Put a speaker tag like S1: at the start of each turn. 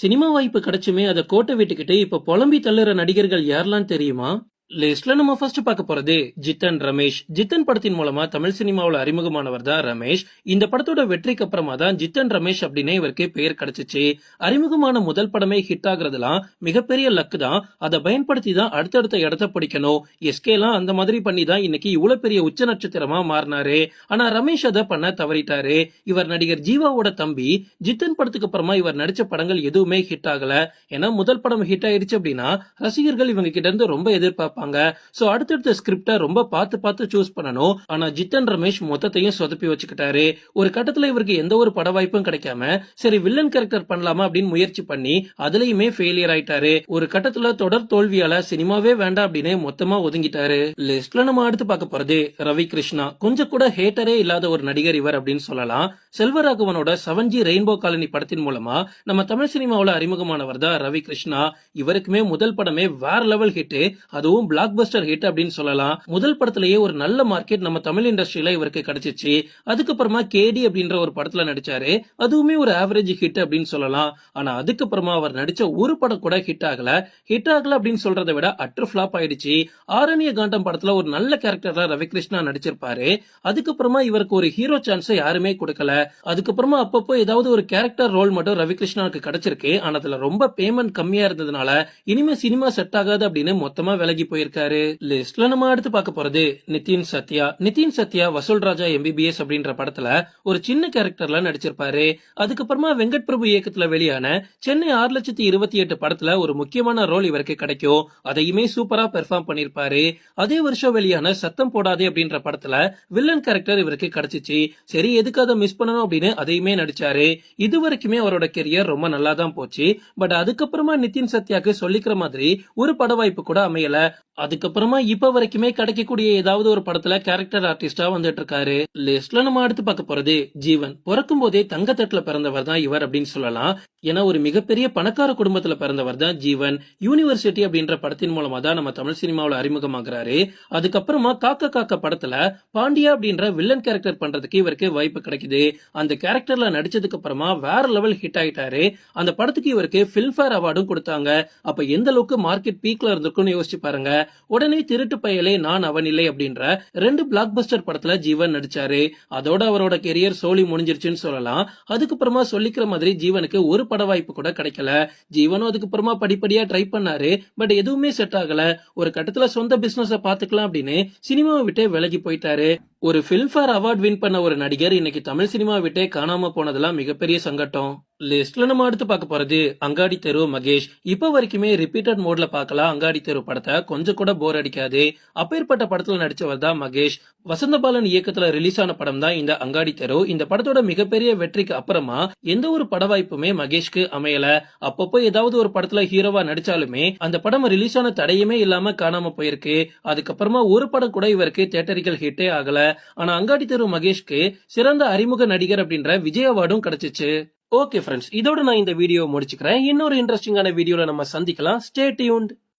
S1: Cinema வாய்ப்பு கிடைச்சுமே அத கோட்டை விட்டுக்கிட்டு இப்ப புலம்பி தள்ளுற நடிகர்கள் யாரெல்லாம் தெரியுமா? லிஸ்ட்ல நம்ம ஃபர்ஸ்ட் பார்க்க போறது ஜித்தன் ரமேஷ். ஜித்தன் படத்தின் மூலமா தமிழ் சினிமாவுல அறிமுகமானவர் தான் ரமேஷ். இந்த படத்தோட வெற்றிக்கு அப்புறமா தான் ஜித்தன் ரமேஷ் அப்படின்னே இவருக்கு பெயர் கிடைச்சிச்சு. அறிமுகமான முதல் படமே ஹிட் ஆகுறதுலாம் மிகப்பெரிய லக்கு தான். அதை பயன்படுத்தி தான் அடுத்தடுத்த இடத்த பிடிக்கணும். எஸ்கேலாம் அந்த மாதிரி பண்ணி தான் இன்னைக்கு இவ்வளவு பெரிய உச்ச நட்சத்திரமா மாறினாரு. ஆனா ரமேஷ் அதை பண்ண தவறிட்டாரு. இவர் நடிகர் ஜீவாவோட தம்பி. ஜித்தன் படத்துக்கு அப்புறமா இவர் நடிச்ச படங்கள் எதுவுமே ஹிட் ஆகல. ஏன்னா முதல் படம் ஹிட் ஆயிடுச்சு அப்படின்னா ரசிகர்கள் இவங்க கிட்ட இருந்து ரொம்ப எதிர்பார்ப்பாங்க. சோ அடுத்தடுத்த ஸ்கிரிப்ட ரொம்ப பார்த்து பார்த்து சூஸ் பண்ணணும். ஆனா ஜித்தன் ரமேஷ் மொத்தத்தையும் சொதப்பி வச்சுக்கிட்டாரு. ஒரு கட்டத்துல இவருக்கு எந்த ஒரு பட வாய்ப்பும் கிடைக்காம சரி வில்லன் கேரக்டர் பண்ணலாமா அப்படின்னு முயற்சி பண்ணி அதுலயுமே ஃபெயிலியர் ஆயிட்டாரு. ஒரு கட்டத்துல தொடர் தோல்வியால சினிமாவே வேண்டாம் அப்படின்னு மொத்தமா ஒதுங்கிட்டாரு. லிஸ்ட்ல நம்ம அடுத்து பார்க்க போறது ரவி கிருஷ்ணா. கொஞ்சம் கூட ஹேட்டரே இல்லாத ஒரு நடிகர் இவர் அப்படின்னு சொல்லலாம். செல்வராகவனோட 7G ரெயின்போ காலனி படத்தின் மூலமா நம்ம தமிழ் சினிமாவுல அறிமுகமானவர் தான் ரவி கிருஷ்ணா. இவருக்குமே முதல் படமே வேற லெவல் ஹிட், அதுவும் பிளாக் பஸ்டர் ஹிட் அப்படின்னு சொல்லலாம். முதல் படத்திலேயே ஒரு நல்ல மார்க்கெட் நம்ம தமிழ் இண்டஸ்ட்ரியில இவருக்கு கிடைச்சிச்சு. அதுக்கப்புறமா கேடி அப்படின்ற ஒரு படத்துல நடிச்சாரு. அதுவுமே ஒரு ஆவரேஜ் ஹிட் அப்படின்னு சொல்லலாம். ஆனா அதுக்கப்புறமா அவர் நடிச்ச ஒரு படம் கூட ஹிட் ஆகல. ஹிட் ஆகல அப்படின்னு சொல்றதை விட அட்ரு ஃபிளாப் ஆயிடுச்சு. ஆரண்ய காண்டம் படத்துல ஒரு நல்ல கேரக்டர்ல ரவிகிருஷ்ணா நடிச்சிருப்பாரு. அதுக்கப்புறமா இவருக்கு ஒரு ஹீரோ சான்ஸ் யாருமே கொடுக்கல. அதுக்கப்புறமா அப்பப்போ ஏதாவது ஒரு கேரக்டர் ரோல் மட்டும் ரவிகிருஷ்ணாவுக்கு கிடைச்சிருக்கு. ஆனா அதுல ரொம்ப பேமெண்ட் கம்மியா இருந்ததுனால இனிமே சினிமா செட் ஆகாது அப்படின்னு மொத்தமா விலகி போயிருக்காரு. லிஸ்ட்ல நம்ம அடுத்து பார்க்க போறது நிதின் சத்யா. நிதின் சத்யா வசூல் ராஜா MBBS அப்படின்ற படத்துல ஒரு சின்ன கேரக்டர்ல நடிச்சிருப்பாரு. அதுக்கப்புறமா வெங்கட் பிரபு இயக்கத்துல வெளியான சென்னை 6,28,000 படத்துல ஒரு முக்கியமான ரோல் இவருக்கு கிடைக்கும். அதையுமே சூப்பரா பெர்ஃபார்ம் பண்ணிருப்பாரு. அதே வருஷம் வெளியான சத்தம் போடாதே அப்படின்ற படத்துல வில்லன் கேரக்டர் இவருக்கு கிடைச்சிச்சு. சரி எதுக்கு அதை மிஸ் பண்ணணும் அப்படின்னு அதையுமே நடிச்சாரு. இது வரைக்குமே அவரோட கெரியர் ரொம்ப நல்லா தான் போச்சு. பட் அதுக்கப்புறமா நிதின் சத்யாக்கு சொல்லிக்கிற மாதிரி ஒரு பட வாய்ப்பு கூட அமையல. அதுக்கப்புறமா இப்ப வரைக்குமே கிடைக்கக்கூடிய ஏதாவது ஒரு படத்துல கேரக்டர் ஆர்டிஸ்டா வந்துட்டு இருக்காரு. லிஸ்ட்ல நம்ம அடுத்து பார்க்க போறது ஜீவன். பிறக்கும் போதே தங்கத்தட்டுல பிறந்தவர் தான் இவர் அப்படின்னு சொல்லலாம். ஏன்னா ஒரு மிகப்பெரிய பணக்கார குடும்பத்துல பிறந்தவர் தான் ஜீவன். யூனிவர்சிட்டி அப்படின்ற படத்தின் மூலமா தான் நம்ம தமிழ் சினிமாவில் அறிமுகமாகிறாரு. அதுக்கப்புறமா காக்க காக்க படத்துல பாண்டியா அப்படின்ற வில்லன் கேரக்டர் பண்றதுக்கு இவருக்கு வாய்ப்பு கிடைக்குது. அந்த கேரக்டர்ல நடிச்சதுக்கு அப்புறமா வேற லெவல் ஹிட் ஆயிட்டாரு. அந்த படத்துக்கு இவருக்கு பிலிம்பேர் அவார்டும் கொடுத்தாங்க. அப்ப எந்த அளவுக்கு மார்க்கெட் பீக்ல இருந்திருக்குன்னு யோசிச்சு பாருங்க. உடனே திருட்டு பயலே நான் அவன் இல்லை அப்படின்ற 2 பிளாக் பஸ்டர் படத்துல ஜீவன் நடிச்சாரு. அதோட அவரோட கெரியர் சோலி முடிஞ்சிருச்சுன்னு சொல்லலாம். அதுக்கப்புறமா சொல்லிக்கிற மாதிரி ஜீவனுக்கு ஒரு பட வாய்ப்பு கூட கிடைக்கல. ஜீவனும் அதுக்கப்புறமா படிப்படியா ட்ரை பண்ணாரு. பட் எதுவுமே செட் ஆகல. ஒரு கட்டத்துல சொந்த பிசினஸ் பாத்துக்கலாம் அப்படின்னு சினிமாவை விட்டே விலகி போயிட்டாரு. ஒரு பிலிம்பேர் அவார்ட் வின் பண்ண ஒரு நடிகர் இன்னைக்கு தமிழ் சினிமா விட்டே காணாம போனதெல்லாம் மிகப்பெரிய சங்கட்டம். லிஸ்ட்ல நம்ம அடுத்து பார்க்க போறது அங்காடி தெரு மகேஷ். இப்ப வரைக்குமே ரிப்பீட்டட் மோட்ல பார்க்கலாம் அங்காடி தெரு படத்தை. கொஞ்சம் கூட போர் அடிக்காது. அப்பேற்பட்ட படத்துல நடிச்சவர் தான் மகேஷ். வசந்தபாலன் இயக்கத்துல ரிலீஸ் ஆன படம் தான் இந்த அங்காடி தெரு. இந்த படத்தோட மிகப்பெரிய வெற்றிக்கு அப்புறமா எந்த ஒரு பட வாய்ப்புமே மகேஷ்க்கு அமையல. அப்பப்போ ஏதாவது ஒரு படத்துல ஹீரோவா நடிச்சாலுமே அந்த படம் ரிலீஸ் ஆன தடையுமே இல்லாம காணாம போயிருக்கு. அதுக்கப்புறமா ஒரு படம் கூட இவருக்கு தியேட்டரிக்கல் ஹிட்டே ஆகல. ஆனா அங்காடி தெரு மகேஷ்க்கு சிறந்த அறிமுக நடிகர் அப்படின்ற விஜய் அவார்டும் கிடைச்சிச்சு. ஓகே ஃப்ரெண்ட்ஸ், இதோட நான் இந்த வீடியோ முடிச்சுக்கிறேன். இன்னொரு இன்ட்ரெஸ்டிங்கான வீடியோல நம்ம சந்திக்கலாம். Stay tuned.